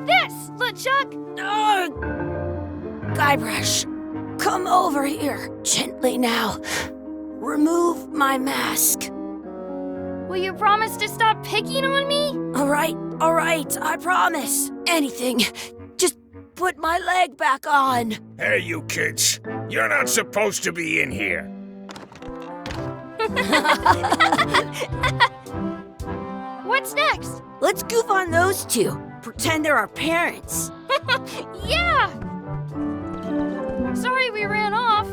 This, LeChuck! Guybrush, come over here. Gently now. Remove my mask. Will you promise to stop picking on me? All right, I promise. Anything. Just put my leg back on. Hey, you kids. You're not supposed to be in here. What's next? Let's goof on those two. Pretend they're our parents. Yeah! Sorry we ran off.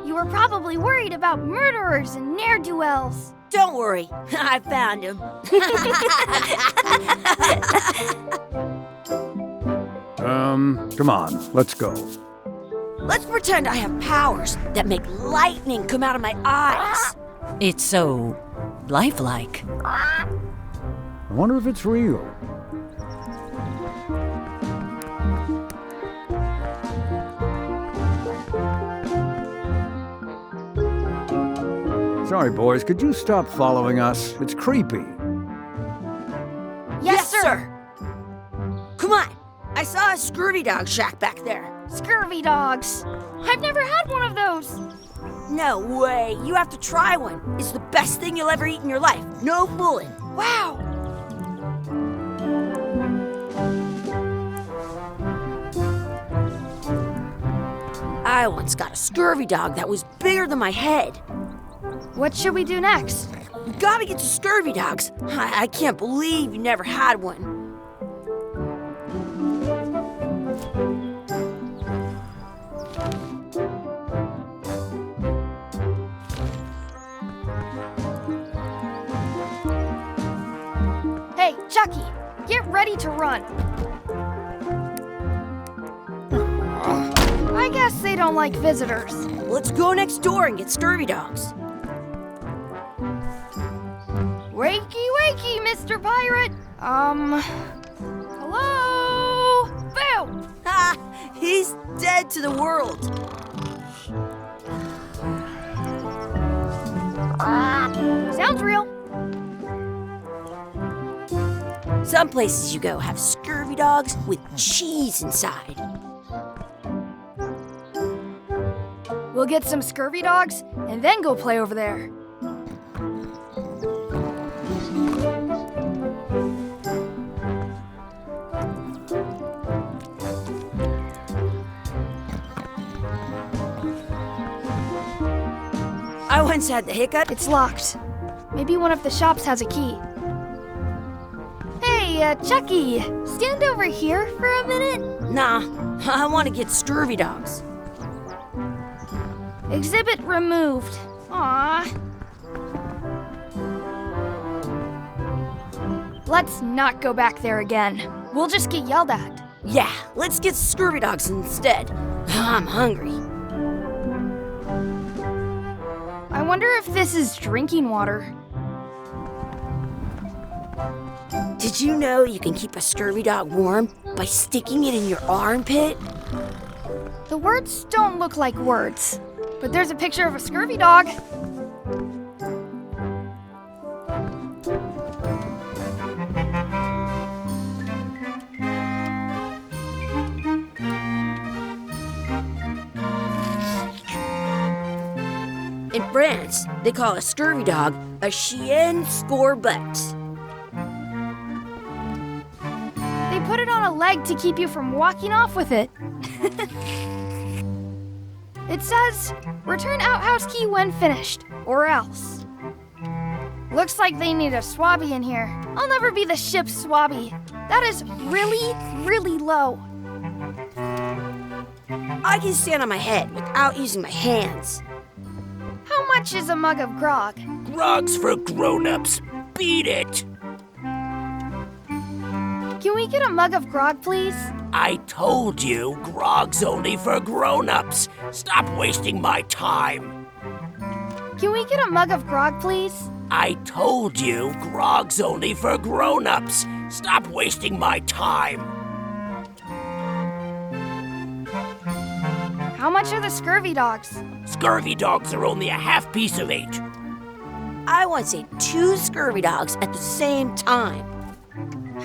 You were probably worried about murderers and ne'er-do-wells. Don't worry, I found him. Come on, let's go. Let's pretend I have powers that make lightning come out of my eyes. It's so lifelike. I wonder if it's real. Sorry, boys, could you stop following us? It's creepy. Yes, sir. Come on, I saw a scurvy dog shack back there. Scurvy dogs. I've never had one of those. No way, you have to try one. It's the best thing you'll ever eat in your life. No fooling. Wow. I once got a scurvy dog that was bigger than my head. What should we do next? We gotta get to scurvy dogs. I can't believe you never had one. Hey, Chuckie, get ready to run. I guess they don't like visitors. Let's go next door and get scurvy dogs. Wakey, wakey, Mr. Pirate. Hello? Boo! Ha! He's dead to the world. Sounds real. Some places you go have scurvy dogs with cheese inside. We'll get some scurvy dogs and then go play over there. I once had the hiccup. It's locked. Maybe one of the shops has a key. Hey, Chuckie, stand over here for a minute. Nah, I want to get scurvy dogs. Exhibit removed. Aww. Let's not go back there again. We'll just get yelled at. Yeah, let's get scurvy dogs instead. I'm hungry. I wonder if this is drinking water. Did you know you can keep a scurvy dog warm by sticking it in your armpit? The words don't look like words, but there's a picture of a scurvy dog. In France, they call a scurvy dog a chien scorbut. They put it on a leg to keep you from walking off with it. It says, return outhouse key when finished, or else. Looks like they need a swabby in here. I'll never be the ship's swabby. That is really, really low. I can stand on my head without using my hands. How much is a mug of grog? Grog's for grown-ups. Beat it. Can we get a mug of grog, please? I told you, grog's only for grown-ups. Stop wasting my time. Can we get a mug of grog, please? I told you, grog's only for grown-ups. Stop wasting my time. How much are the scurvy dogs? Scurvy dogs are only a half piece of 8. I once ate 2 scurvy dogs at the same time.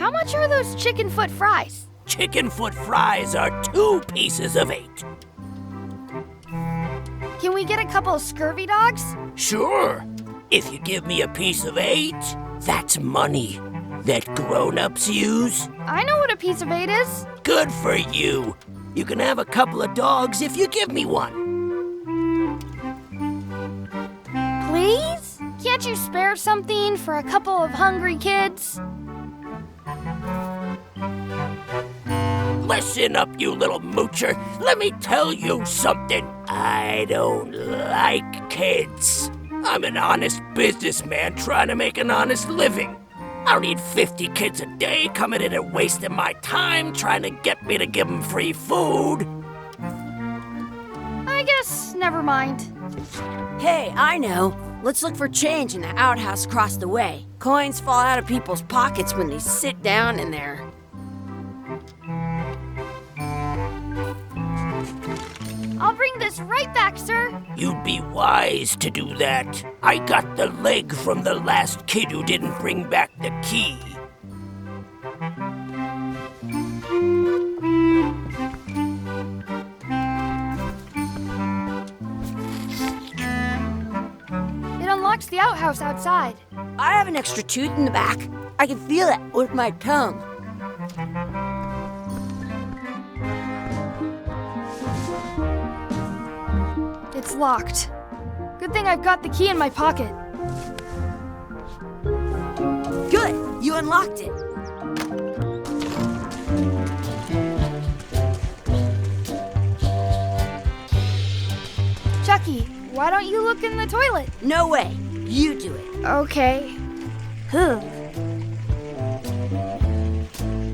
How much are those chicken foot fries? Chicken foot fries are 2 pieces of 8. Can we get a couple of scurvy dogs? Sure. If you give me a piece of 8, that's money that grown-ups use. I know what a piece of 8 is. Good for you. You can have a couple of dogs if you give me one. Please? Can't you spare something for a couple of hungry kids? Listen up, you little moocher. Let me tell you something. I don't like kids. I'm an honest businessman trying to make an honest living. I don't need 50 kids a day coming in and wasting my time trying to get me to give them free food. I guess never mind. Hey, I know. Let's look for change in the outhouse across the way. Coins fall out of people's pockets when they sit down in there. I'll bring this right back, sir. You'd be wise to do that. I got the leg from the last kid who didn't bring back the key. It unlocks the outhouse outside. I have an extra tooth in the back. I can feel it with my tongue. It's locked. Good thing I've got the key in my pocket. Good, you unlocked it. Chucky, why don't you look in the toilet? No way, you do it. Okay.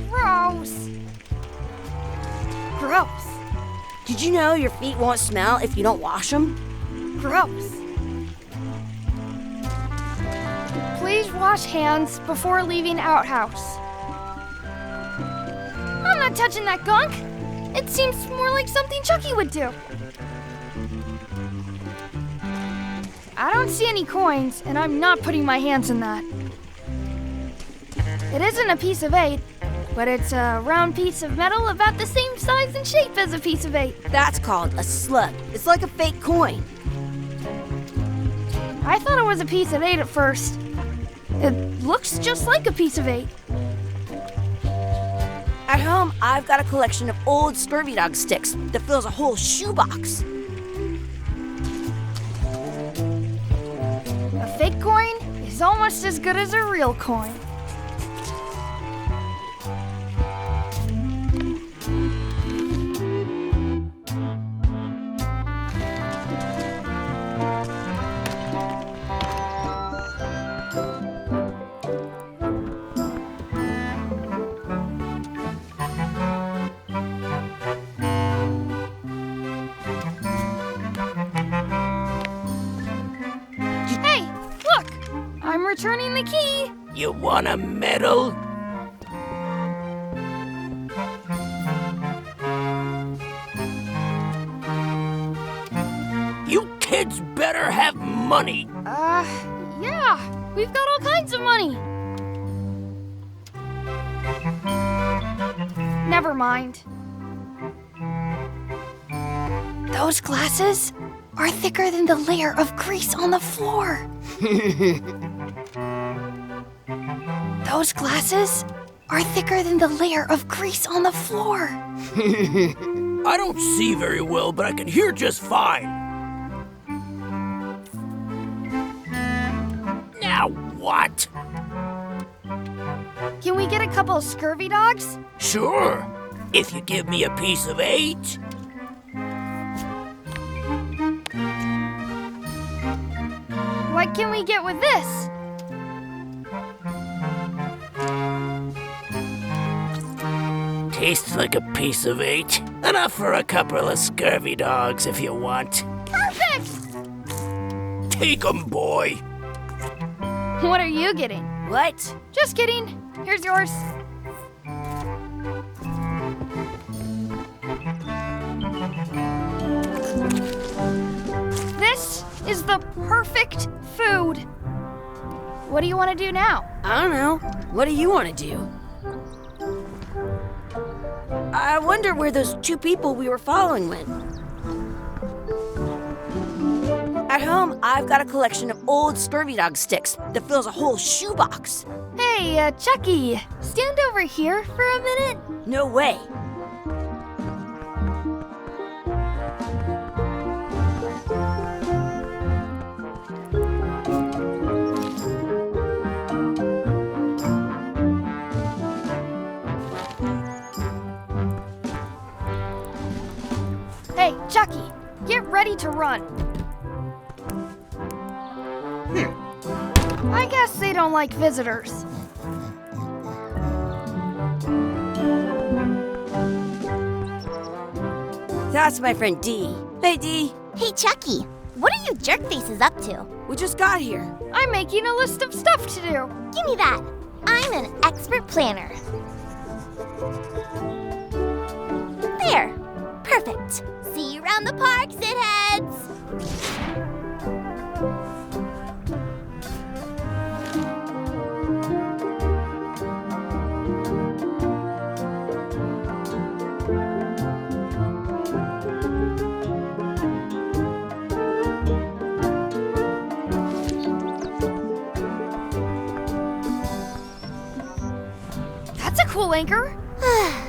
Gross. Gross. Did you know your feet won't smell if you don't wash them? Gross. Please wash hands before leaving outhouse. I'm not touching that gunk. It seems more like something Chucky would do. I don't see any coins, and I'm not putting my hands in that. It isn't a piece of 8, but it's a round piece of metal about the same size and shape as a piece of 8. That's called a slug. It's like a fake coin. I thought it was a piece of 8 at first. It looks just like a piece of 8. At home, I've got a collection of old scurvy dog sticks that fills a whole shoebox. A fake coin is almost as good as a real coin. Hey, look! I'm returning the key. You want a medal? You kids better have money. Yeah, we've got all kinds of money. Never mind. Those glasses are thicker than the layer of grease on the floor. Those glasses are thicker than the layer of grease on the floor. I don't see very well, but I can hear just fine. Now what? Can we get a couple of scurvy dogs? Sure, if you give me a piece of 8. What can we get with this? Tastes like a piece of 8. Enough for a couple of scurvy dogs if you want. Perfect! Take 'em, boy. What are you getting? What? Just kidding. Here's yours. This is the perfect food. What do you want to do now? I don't know. What do you want to do? I wonder where those two people we were following went. At home, I've got a collection of old scurvy dog sticks that fills a whole shoebox. Hey, Chuckie, stand over here for a minute. No way. Hey, Chuckie, get ready to run. I guess they don't like visitors. That's my friend Dee. Hey, Dee. Hey, Chuckie, what are you jerk faces up to? We just got here. I'm making a list of stuff to do. Give me that. I'm an expert planner. There. Perfect. See you around the park, shitheads. That's a cool anchor.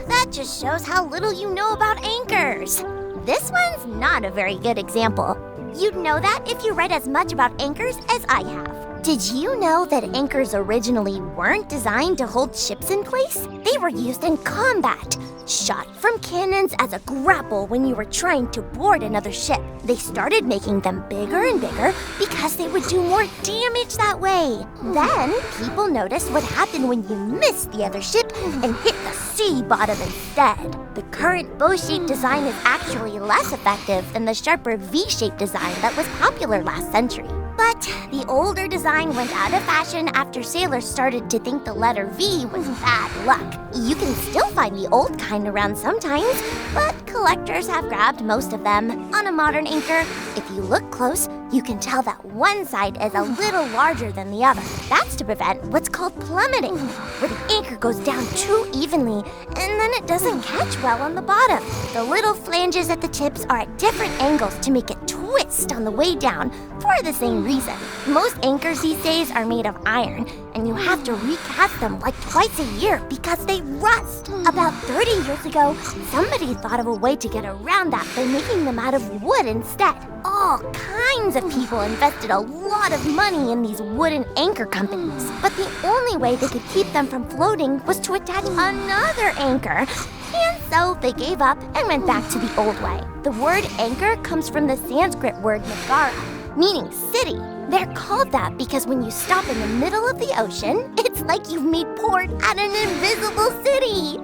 That just shows how little you know about anchors. This one's not a very good example. You'd know that if you read as much about anchors as I have. Did you know that anchors originally weren't designed to hold ships in place? They were used in combat, shot from cannons as a grapple when you were trying to board another ship. They started making them bigger and bigger because they would do more damage that way. Then, people noticed what happened when you missed the other ship and hit the sea bottom instead. The current bow-shaped design is actually less effective than the sharper V-shaped design that was popular last century. But the older design went out of fashion after sailors started to think the letter V was bad luck. You can still find the old kind around sometimes, but collectors have grabbed most of them. On a modern anchor, if you look close, you can tell that one side is a little larger than the other. That's to prevent what's called plummeting, where the anchor goes down too evenly and then it doesn't catch well on the bottom. The little flanges at the tips are at different angles to make it twist on the way down for the same reason. Most anchors these days are made of iron, and you have to recast them like twice a year because they rust. About 30 years ago, somebody thought of a way to get around that by making them out of wood instead. All kinds of people invested a lot of money in these wooden anchor companies, but the only way they could keep them from floating was to attach another anchor. And so they gave up and went back to the old way. The word anchor comes from the Sanskrit word nagara, meaning city. They're called that because when you stop in the middle of the ocean, it's like you've made port at an invisible city.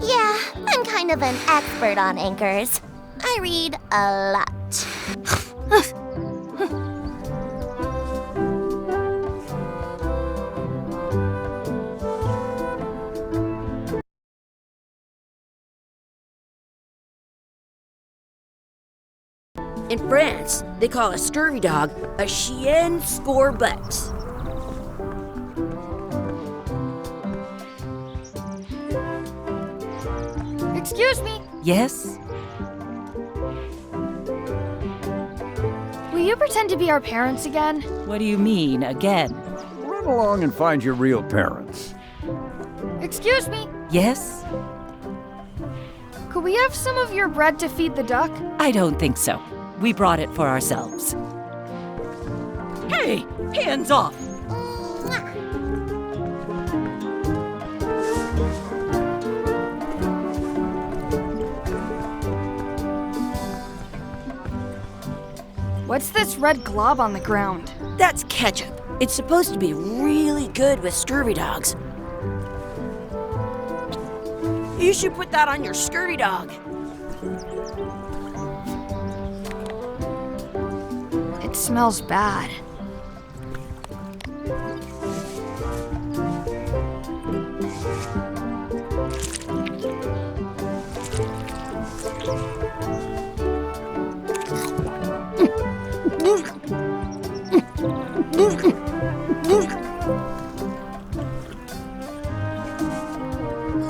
Yeah, I'm kind of an expert on anchors. I read a lot. In France, they call a scurvy dog a chien scorbut. Excuse me, Yes? will you pretend to be our parents again? What do you mean, again? Run along and find your real parents. Excuse me, Yes? could we have some of your bread to feed the duck? I don't think so. We brought it for ourselves. Hey! Hands off! What's this red glob on the ground? That's ketchup. It's supposed to be really good with scurvy dogs. You should put that on your scurvy dog. It smells bad.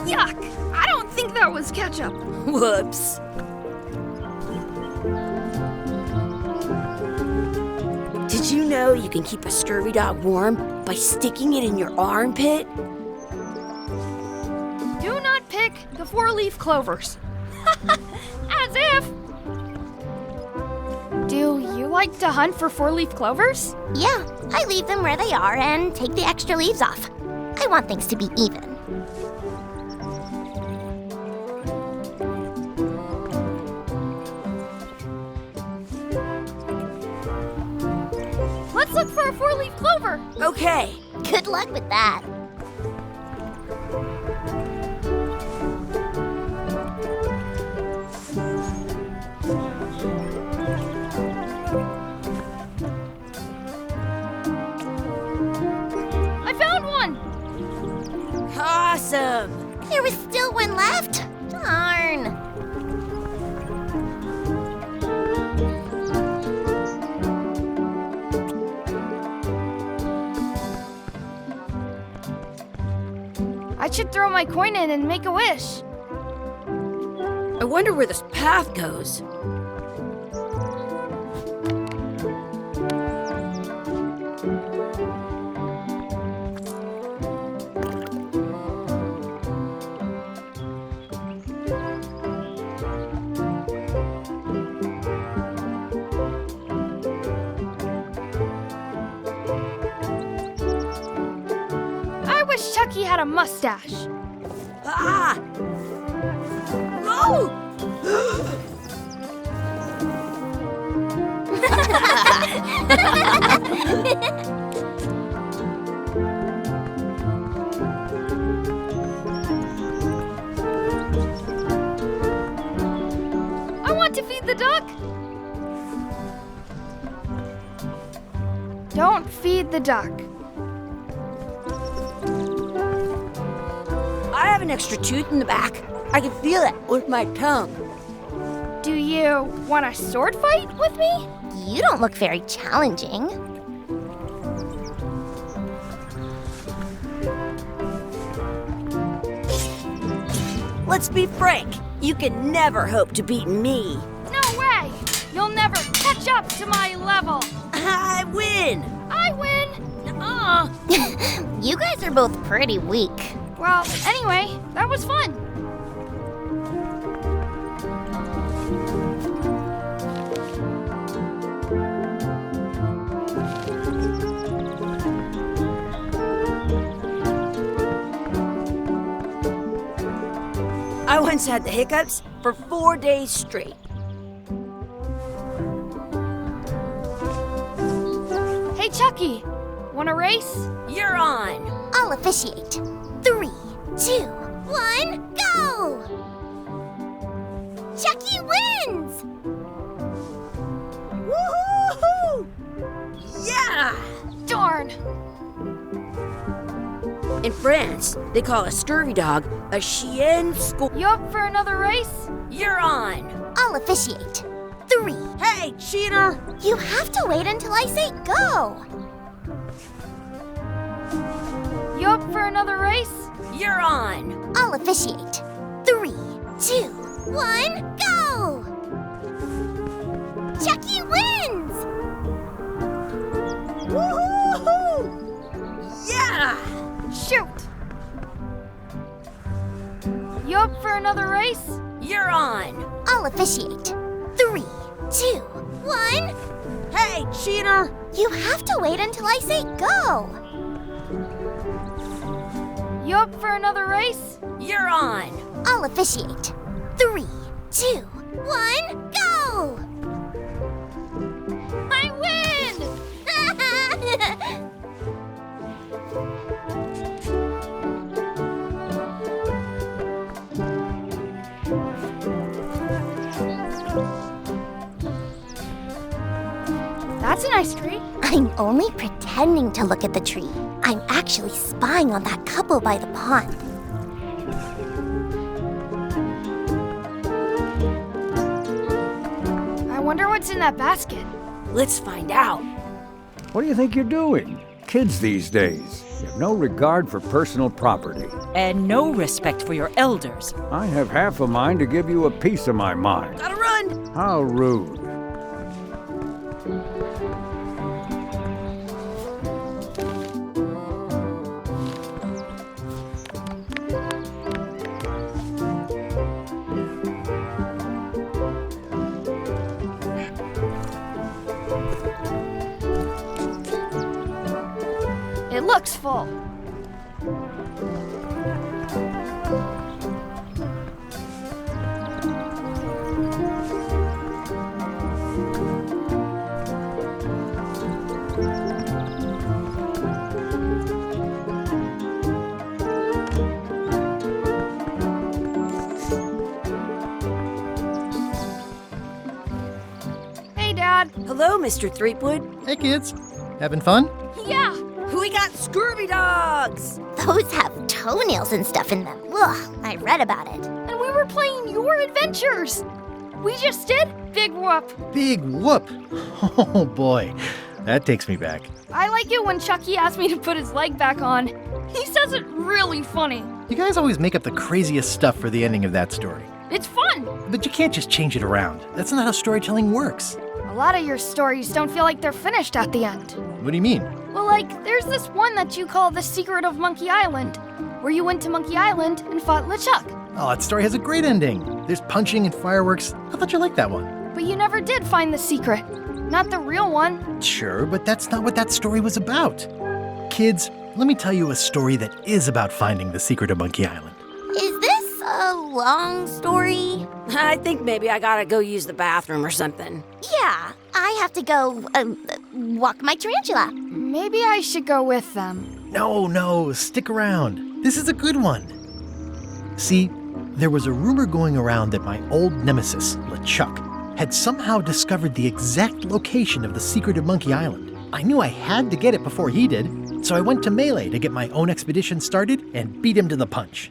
Yuck! I don't think that was ketchup. Whoops. Did you know you can keep a scurvy dog warm by sticking it in your armpit? Do not pick the four-leaf clovers. As if. Do you like to hunt for four-leaf clovers? Yeah, I leave them where they are and take the extra leaves off. I want things to be even. Let's look for a four-leaf clover. Okay. Good luck with that. I found one. Awesome. There was still one left. Darn. I should throw my coin in and make a wish. I wonder where this path goes. I wish Chucky had a mustache. Ah! Oh! I want to feed the duck. Don't feed the duck. I have an extra tooth in the back. I can feel it with my tongue. Do you want a sword fight with me? You don't look very challenging. Let's be frank. You can never hope to beat me. No way! You'll never catch up to my level. I win. I win. You guys are both pretty weak. Well, anyway, that was fun. I once had the hiccups for 4 days straight. Hey, Chucky, want a race? You're on. I'll officiate. 3, 2, 1, go! Chucky wins! Woohoo! Yeah! Darn. In France, they call a scurvy dog a chien sco. You up for another race? You're on. I'll officiate. 3. Hey, cheater! You have to wait until I say go. You up for another race? You're on. I'll officiate. 3, 2, 1, go! Chucky wins! Woohoo! Yeah! Shoot. You up for another race? You're on. I'll officiate. 3, 2, 1. Hey, cheater! You have to wait until I say go. You up for another race? You're on. I'll officiate. 3, 2, 1, go! I win! That's a nice tree. I'm only pretending to look at the tree. I'm actually spying on that couple by the pond. I wonder what's in that basket. Let's find out. What do you think you're doing? Kids these days have no regard for personal property. And no respect for your elders. I have half a mind to give you a piece of my mind. Gotta run! How rude. It looks full. Hey, Dad. Hello, Mr. Threepwood. Hey kids, having fun? Yeah. We got scurvy dogs! Those have toenails and stuff in them. Ugh, I read about it. And we were playing your adventures. We just did Big Whoop. Big whoop! Oh boy, that takes me back. I like it when Chucky asks me to put his leg back on. He says it really funny. You guys always make up the craziest stuff for the ending of that story. It's fun. But you can't just change it around. That's not how storytelling works. A lot of your stories don't feel like they're finished at the end. What do you mean? Well, like, there's this one that you call The Secret of Monkey Island, where you went to Monkey Island and fought LeChuck. Oh, that story has a great ending. There's punching and fireworks. I thought you liked that one. But you never did find the secret. Not the real one. Sure, but that's not what that story was about. Kids, let me tell you a story that is about finding the secret of Monkey Island. Is this a long story? I think maybe I gotta go use the bathroom or something. Yeah, I have to go walk my tarantula. Maybe I should go with them. No, stick around. This is a good one. See, there was a rumor going around that my old nemesis, LeChuck, had somehow discovered the exact location of the secret of Monkey Island. I knew I had to get it before he did, so I went to Melee to get my own expedition started and beat him to the punch.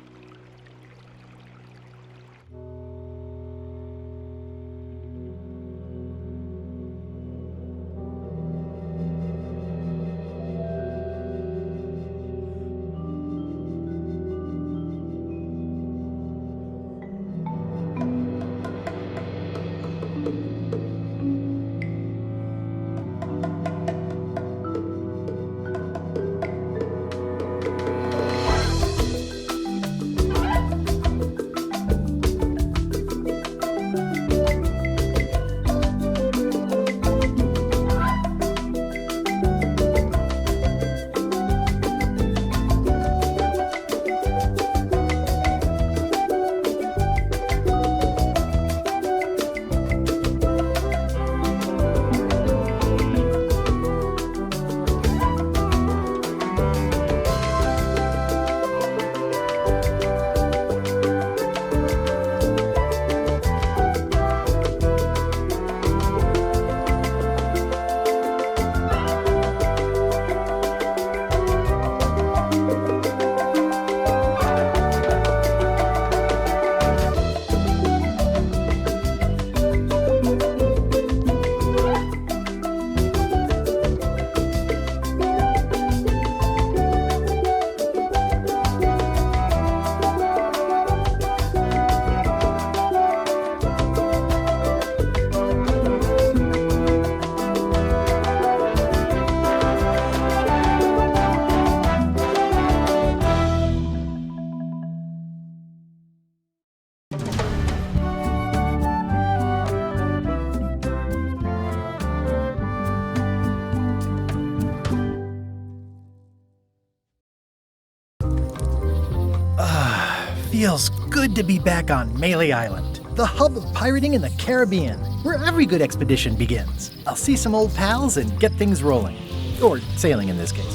Feels good to be back on Melee Island, the hub of pirating in the Caribbean, where every good expedition begins. I'll see some old pals and get things rolling. Or sailing in this case.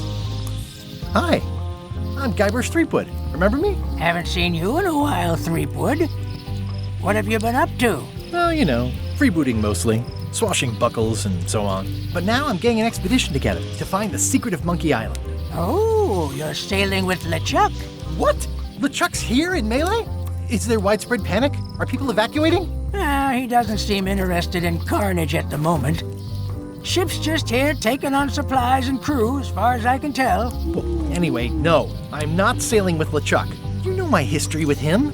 Hi, I'm Guybrush Threepwood. Remember me? Haven't seen you in a while, Threepwood. What have you been up to? Well, you know, freebooting mostly, swashing buckles and so on. But now I'm getting an expedition together to find the secret of Monkey Island. Oh, you're sailing with LeChuck. What? LeChuck's here in Melee? Is there widespread panic? Are people evacuating? He doesn't seem interested in carnage at the moment. Ship's just here taking on supplies and crew, as far as I can tell. Well, anyway, no, I'm not sailing with LeChuck. You know my history with him.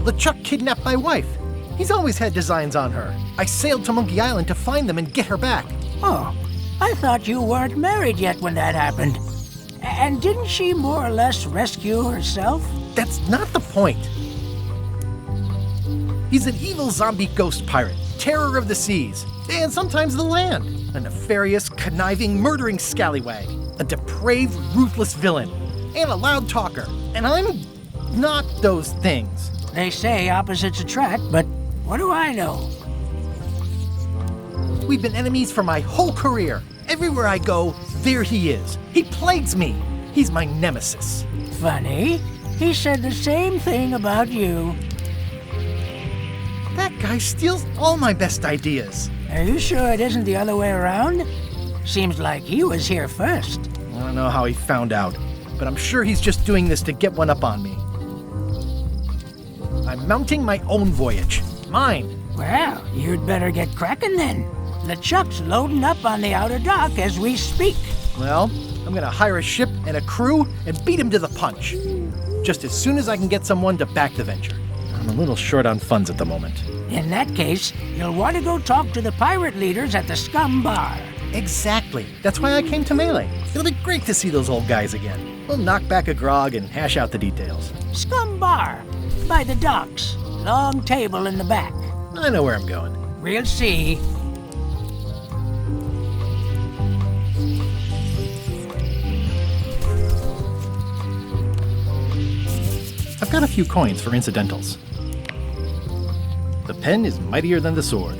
LeChuck kidnapped my wife. He's always had designs on her. I sailed to Monkey Island to find them and get her back. Oh, I thought you weren't married yet when that happened. And didn't she more or less rescue herself? That's not the point. He's an evil zombie ghost pirate, terror of the seas, and sometimes the land. A nefarious, conniving, murdering scallywag. A depraved, ruthless villain. And a loud talker. And I'm not those things. They say opposites attract, but what do I know? We've been enemies for my whole career. Everywhere I go, there he is. He plagues me. He's my nemesis. Funny. He said the same thing about you. That guy steals all my best ideas. Are you sure it isn't the other way around? Seems like he was here first. I don't know how he found out, but I'm sure he's just doing this to get one up on me. I'm mounting my own voyage. Mine. Well, you'd better get cracking then. LeChuck's loading up on the outer dock as we speak. Well, I'm gonna hire a ship and a crew and beat him to the punch. Just as soon as I can get someone to back the venture. I'm a little short on funds at the moment. In that case, you'll want to go talk to the pirate leaders at the Scum Bar. Exactly. That's why I came to Melee. It'll be great to see those old guys again. We'll knock back a grog and hash out the details. Scum Bar, by the docks. Long table in the back. I know where I'm going. We'll see. I've got a few coins for incidentals. The pen is mightier than the sword.